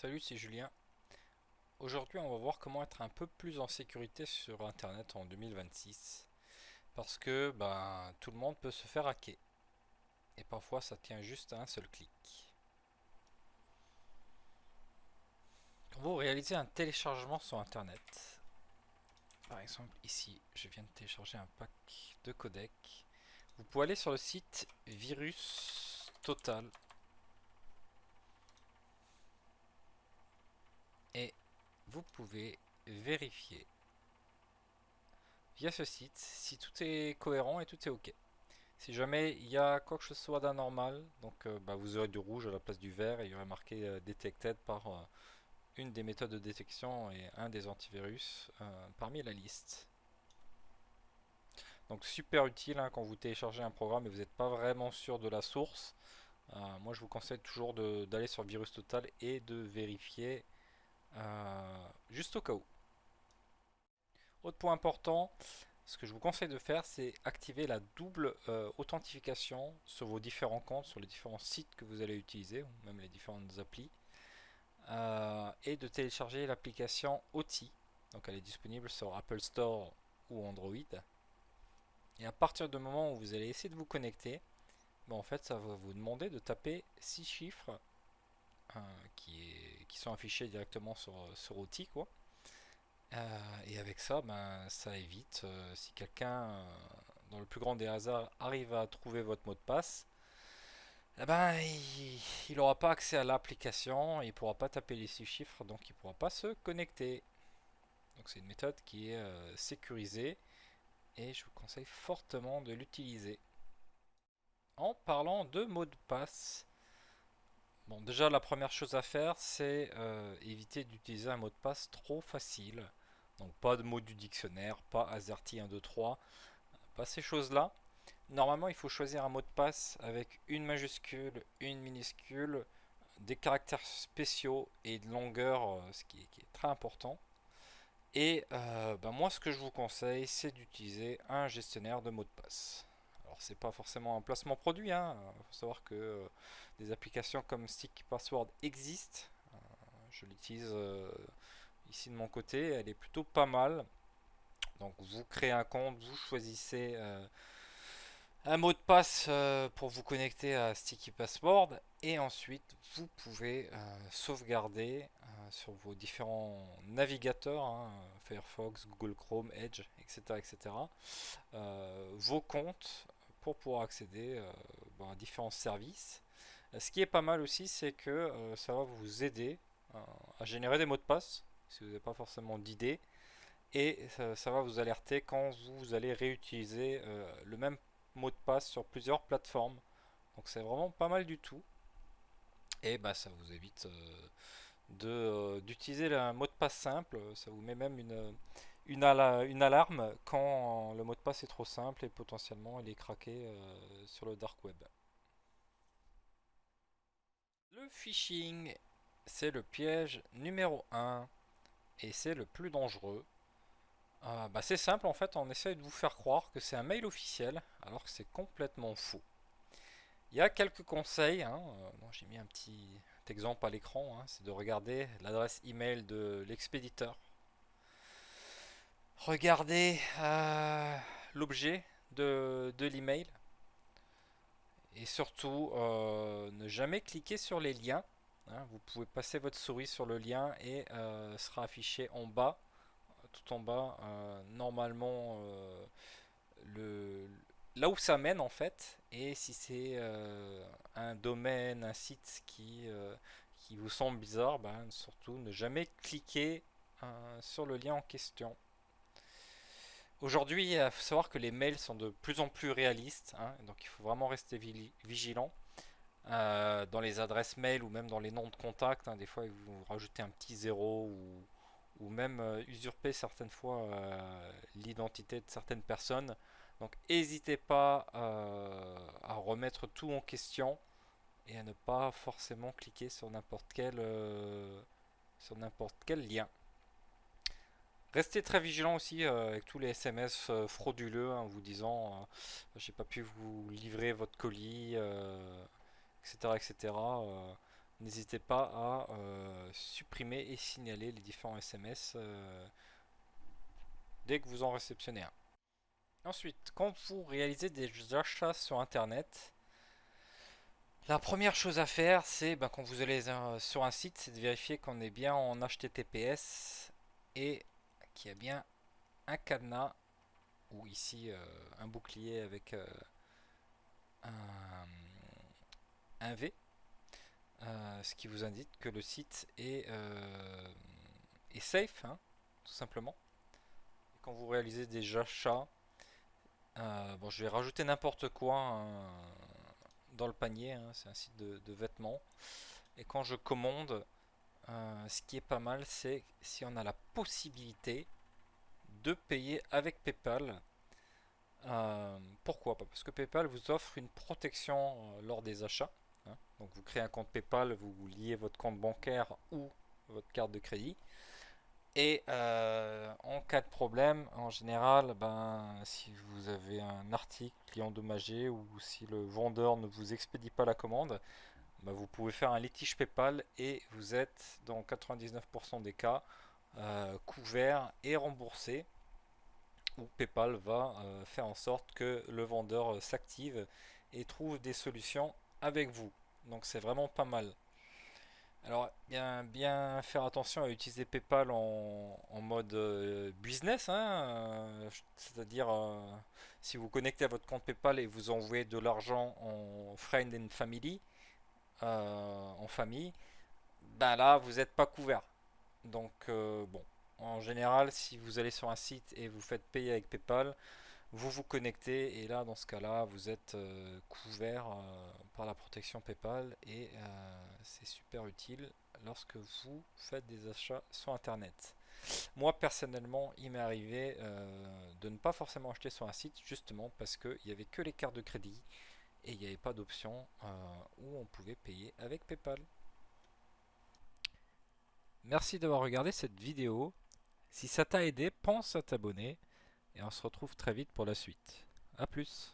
Salut, c'est Julien. Aujourd'hui, on va voir comment être un peu plus en sécurité sur Internet en 2026. Parce que tout le monde peut se faire hacker. Et parfois, ça tient juste à un seul clic. Quand vous réalisez un téléchargement sur Internet, par exemple ici, je viens de télécharger un pack de codec. Vous pouvez aller sur le site Virus Total et vous pouvez vérifier via ce site si tout est cohérent et tout est OK. Si jamais il y a quoi que ce soit d'anormal, vous aurez du rouge à la place du vert et il y aurait marqué Detected par une des méthodes de détection et un des antivirus parmi la liste. Donc super utile quand vous téléchargez un programme et vous n'êtes pas vraiment sûr de la source. Moi je vous conseille toujours d'aller sur Virus Total et de vérifier juste au cas où. Autre point important, ce que je vous conseille de faire, c'est activer la double authentification sur vos différents comptes, sur les différents sites que vous allez utiliser, ou même les différentes applis, et de télécharger l'application OTI. Donc elle est disponible sur Apple Store ou Android. Et à partir du moment où vous allez essayer de vous connecter, en fait, ça va vous demander de taper 6 chiffres euh, qui sont affichés directement sur OTI, quoi. Et avec ça, ça évite, si quelqu'un, dans le plus grand des hasards, arrive à trouver votre mot de passe, il n'aura pas accès à l'application, il ne pourra pas taper les 6 chiffres, donc il ne pourra pas se connecter. Donc c'est une méthode qui est sécurisée et je vous conseille fortement de l'utiliser. En parlant de mot de passe, bon déjà la première chose à faire c'est éviter d'utiliser un mot de passe trop facile. Donc pas de mot du dictionnaire, pas AZERTY 1, 2, 3, pas ces choses-là. Normalement, il faut choisir un mot de passe avec une majuscule, une minuscule, des caractères spéciaux et de longueur, ce qui est très important. Et moi, ce que je vous conseille, c'est d'utiliser un gestionnaire de mots de passe. Alors, c'est pas forcément un placement produit, hein. Il faut savoir que des applications comme Sticky Password existent. Je l'utilise ici de mon côté, elle est plutôt pas mal. Donc, vous créez un compte, vous choisissez un mot de passe pour vous connecter à Sticky Passport et ensuite vous pouvez sauvegarder sur vos différents navigateurs, hein, Firefox, Google Chrome, Edge, etc., etc., vos comptes pour pouvoir accéder à différents services. Ce qui est pas mal aussi, c'est que ça va vous aider à générer des mots de passe si vous n'avez pas forcément d'idée et ça va vous alerter quand vous allez réutiliser le même mot de passe sur plusieurs plateformes. Donc c'est vraiment pas mal du tout. Et ça vous évite d'utiliser un mot de passe simple. Ça vous met même une alarme quand le mot de passe est trop simple et potentiellement il est craqué sur le dark web. Le phishing, c'est le piège numéro un et c'est le plus dangereux. C'est simple en fait, on essaye de vous faire croire que c'est un mail officiel alors que c'est complètement faux. Il y a quelques conseils, hein, j'ai mis un petit exemple à l'écran, hein, c'est de regarder l'adresse email de l'expéditeur. Regardez l'objet de l'email et surtout ne jamais cliquer sur les liens, hein. Vous pouvez passer votre souris sur le lien et sera affiché en bas, tout en bas, normalement le, là où ça mène en fait, et si c'est un domaine, un site qui vous semble bizarre, surtout ne jamais cliquer sur le lien en question. Aujourd'hui, il faut savoir que les mails sont de plus en plus réalistes, hein, donc il faut vraiment rester vigilant. Dans les adresses mail ou même dans les noms de contact, hein, des fois vous rajoutez un petit zéro ou même usurper certaines fois l'identité de certaines personnes. Donc n'hésitez pas à remettre tout en question et à ne pas forcément cliquer sur n'importe quel lien. Restez très vigilant aussi avec tous les SMS frauduleux, hein, vous disant j'ai pas pu vous livrer votre colis, etc., etc. n'hésitez pas à supprimer et signaler les différents SMS dès que vous en réceptionnez un. Ensuite, quand vous réalisez des achats sur internet, la première chose à faire, c'est quand vous allez sur un site, c'est de vérifier qu'on est bien en HTTPS et qu'il y a bien un cadenas ou ici un bouclier avec un, un V, ce qui vous indique que le site est safe, hein, tout simplement. Quand vous réalisez des achats, bon, je vais rajouter n'importe quoi dans le panier, hein, c'est un site de vêtements. Et quand je commande, ce qui est pas mal, c'est si on a la possibilité de payer avec PayPal. Pourquoi pas? Parce que PayPal vous offre une protection lors des achats, hein. Donc vous créez un compte PayPal, vous liez votre compte bancaire ou votre carte de crédit. Et en cas de problème, en général, si vous avez un article qui est endommagé ou si le vendeur ne vous expédie pas la commande, vous pouvez faire un litige PayPal et vous êtes dans 99% des cas couvert et remboursé. Ou PayPal va faire en sorte que le vendeur s'active et trouve des solutions avec vous. Donc c'est vraiment pas mal. Alors, bien faire attention à utiliser PayPal en mode business, hein, c'est-à-dire si vous connectez à votre compte PayPal et vous envoyez de l'argent en friend and family, en famille, là vous n'êtes pas couvert. Donc bon, en général, si vous allez sur un site et vous faites payer avec PayPal, vous vous connectez et là dans ce cas-là vous êtes couvert par la protection PayPal et c'est super utile lorsque vous faites des achats sur internet. Moi personnellement il m'est arrivé de ne pas forcément acheter sur un site justement parce qu'il n'y avait que les cartes de crédit et il n'y avait pas d'option où on pouvait payer avec PayPal. Merci d'avoir regardé cette vidéo. Si ça t'a aidé, pense à t'abonner et on se retrouve très vite pour la suite. A plus.